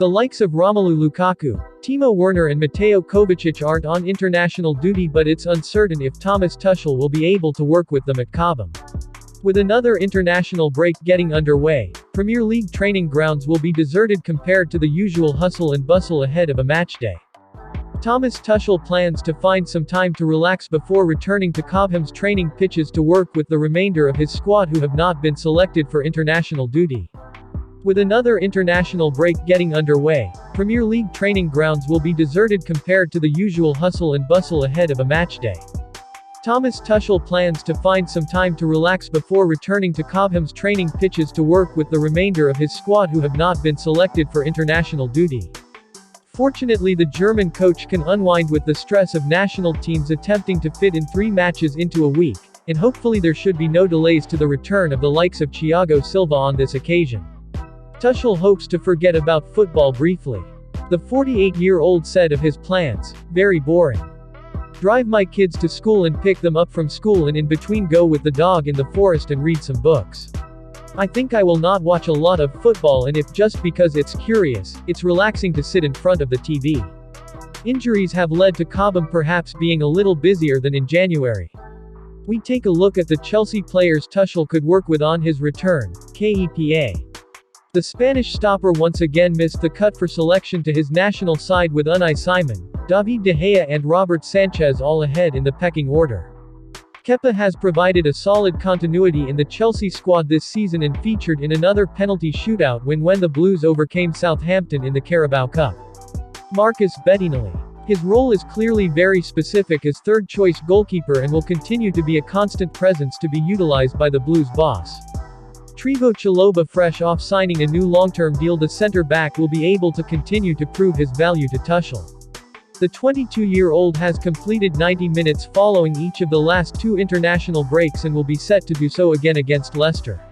The likes of Romelu Lukaku, Timo Werner and Mateo Kovacic aren't on international duty, but it's uncertain if Thomas Tuchel will be able to work with them at Cobham. With another international break getting underway, Premier League training grounds will be deserted compared to the usual hustle and bustle ahead of a matchday. Thomas Tuchel plans to find some time to relax before returning to Cobham's training pitches to work with the remainder of his squad who have not been selected for international duty. With another international break getting underway, Premier League training grounds will be deserted compared to the usual hustle and bustle ahead of a matchday. Thomas Tuchel plans to find some time to relax before returning to Cobham's training pitches to work with the remainder of his squad who have not been selected for international duty. Fortunately, the German coach can unwind with the stress of national teams attempting to fit in 3 matches into a week, and hopefully there should be no delays to the return of the likes of Thiago Silva on this occasion. Tuchel hopes to forget about football briefly. The 48-year-old said of his plans, "Very boring. Drive my kids to school and pick them up from school, and in between go with the dog in the forest and read some books. I think I will not watch a lot of football, and if just because it's curious, it's relaxing to sit in front of the TV." Injuries have led to Cobham perhaps being a little busier than in January. We take a look at the Chelsea players Tuchel could work with on his return. KEPA. The Spanish stopper once again missed the cut for selection to his national side, with Unai Simon, David De Gea and Robert Sanchez all ahead in the pecking order. Kepa has provided a solid continuity in the Chelsea squad this season and featured in another penalty shootout win when the Blues overcame Southampton in the Carabao Cup. Marcus Bettinelli. His role is clearly very specific as third-choice goalkeeper and will continue to be a constant presence to be utilized by the Blues boss. Trevoh Chalobah, fresh off signing a new long-term deal, the centre-back will be able to continue to prove his value to Tuchel. The 22-year-old has completed 90 minutes following each of the last 2 international breaks and will be set to do so again against Leicester.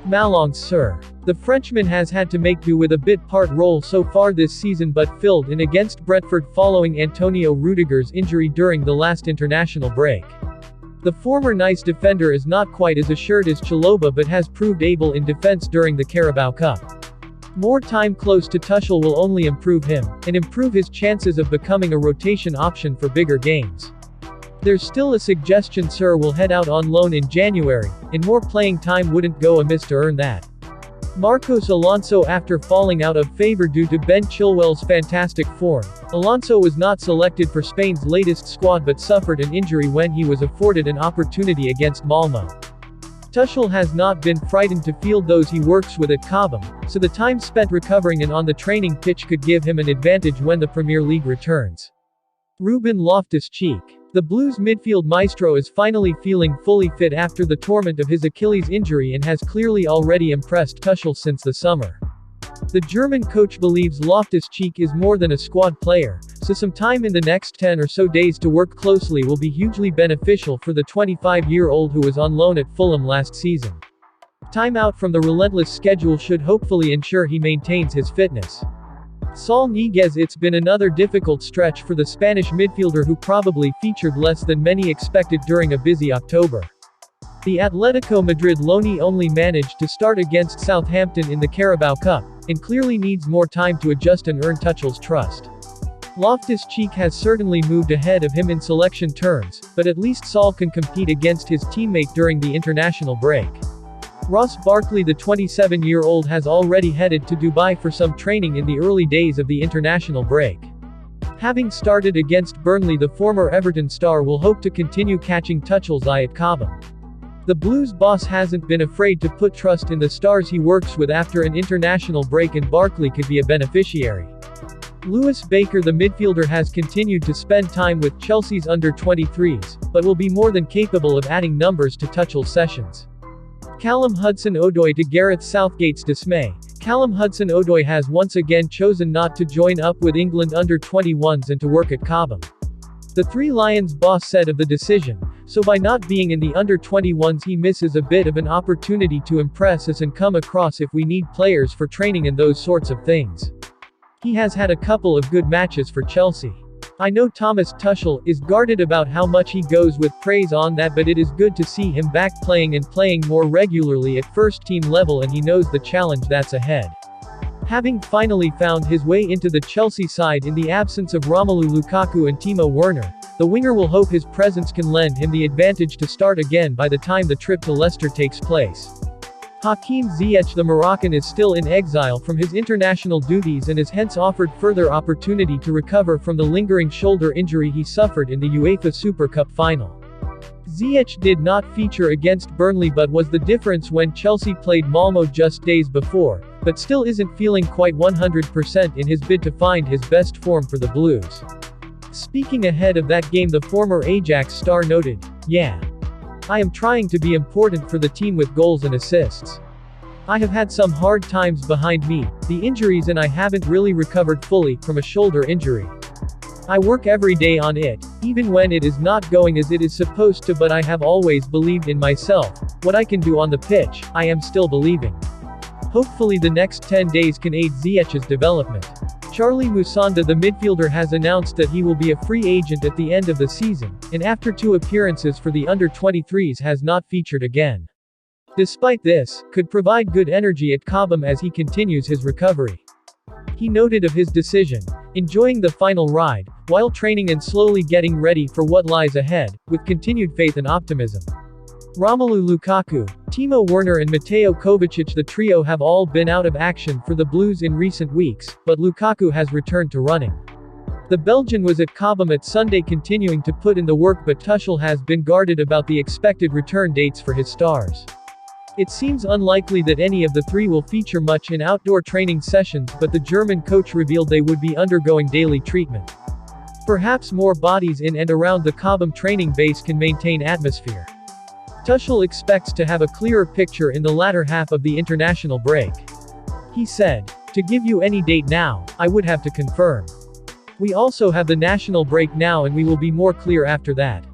Malang Sarr. The Frenchman has had to make do with a bit-part role so far this season, but filled in against Brentford following Antonio Rudiger's injury during the last international break. The former Nice defender is not quite as assured as Chalobah, but has proved able in defense during the Carabao Cup. More time close to Tuchel will only improve him, and improve his chances of becoming a rotation option for bigger games. There's still a suggestion Sarr will head out on loan in January, and more playing time wouldn't go amiss to earn that. Marcos Alonso. After falling out of favor due to Ben Chilwell's fantastic form, Alonso was not selected for Spain's latest squad but suffered an injury when he was afforded an opportunity against Malmo. Tuchel has not been frightened to field those he works with at Cobham, so the time spent recovering and on the training pitch could give him an advantage when the Premier League returns. Ruben Loftus-Cheek. The Blues midfield maestro is finally feeling fully fit after the torment of his Achilles injury and has clearly already impressed Tuchel since the summer. The German coach believes Loftus-Cheek is more than a squad player, so some time in the next 10 or so days to work closely will be hugely beneficial for the 25-year-old who was on loan at Fulham last season. Time out from the relentless schedule should hopefully ensure he maintains his fitness. Saul Niguez. It's been another difficult stretch for the Spanish midfielder who probably featured less than many expected during a busy October. The Atletico Madrid loanee only managed to start against Southampton in the Carabao Cup, and clearly needs more time to adjust and earn Tuchel's trust. Loftus-Cheek has certainly moved ahead of him in selection terms, but at least Saul can compete against his teammate during the international break. Ross Barkley. The 27-year-old has already headed to Dubai for some training in the early days of the international break. Having started against Burnley, the former Everton star will hope to continue catching Tuchel's eye at Cobham. The Blues boss hasn't been afraid to put trust in the stars he works with after an international break, and Barkley could be a beneficiary. Lewis Baker. The midfielder has continued to spend time with Chelsea's under-23s, but will be more than capable of adding numbers to Tuchel's sessions. Callum Hudson-Odoi. To Gareth Southgate's dismay, Callum Hudson-Odoi has once again chosen not to join up with England under-21s and to work at Cobham. The Three Lions boss said of the decision, "So by not being in the under-21s he misses a bit of an opportunity to impress us and come across if we need players for training and those sorts of things. He has had a couple of good matches for Chelsea. I know Thomas Tuchel is guarded about how much he goes with praise on that, but it is good to see him back playing and playing more regularly at first-team level, and he knows the challenge that's ahead. Having finally found his way into the Chelsea side in the absence of Romelu Lukaku and Timo Werner, the winger will hope his presence can lend him the advantage to start again by the time the trip to Leicester takes place. Hakim Ziyech, the Moroccan, is still in exile from his international duties and is hence offered further opportunity to recover from the lingering shoulder injury he suffered in the UEFA Super Cup final. Ziyech did not feature against Burnley but was the difference when Chelsea played Malmo just days before, but still isn't feeling quite 100% in his bid to find his best form for the Blues. Speaking ahead of that game, the former Ajax star noted, "Yeah. I am trying to be important for the team with goals and assists. I have had some hard times behind me, the injuries, and I haven't really recovered fully from a shoulder injury. I work every day on it, even when it is not going as it is supposed to, but I have always believed in myself. What I can do on the pitch, I am still believing. Hopefully the next 10 days can aid Ziyech's development." Charlie Musonda, the midfielder, has announced that he will be a free agent at the end of the season, and after 2 appearances for the under-23s has not featured again. Despite this, could provide good energy at Cobham as he continues his recovery. He noted of his decision, "Enjoying the final ride, while training and slowly getting ready for what lies ahead, with continued faith and optimism." Romelu Lukaku, Timo Werner and Mateo Kovacic, the trio, have all been out of action for the Blues in recent weeks, but Lukaku has returned to running. The Belgian was at Cobham at Sunday continuing to put in the work, but Tuchel has been guarded about the expected return dates for his stars. It seems unlikely that any of the three will feature much in outdoor training sessions, but the German coach revealed they would be undergoing daily treatment. Perhaps more bodies in and around the Cobham training base can maintain atmosphere. Tuchel expects to have a clearer picture in the latter half of the international break. He said, "To give you any date now, I would have to confirm. We also have the national break now and we will be more clear after that."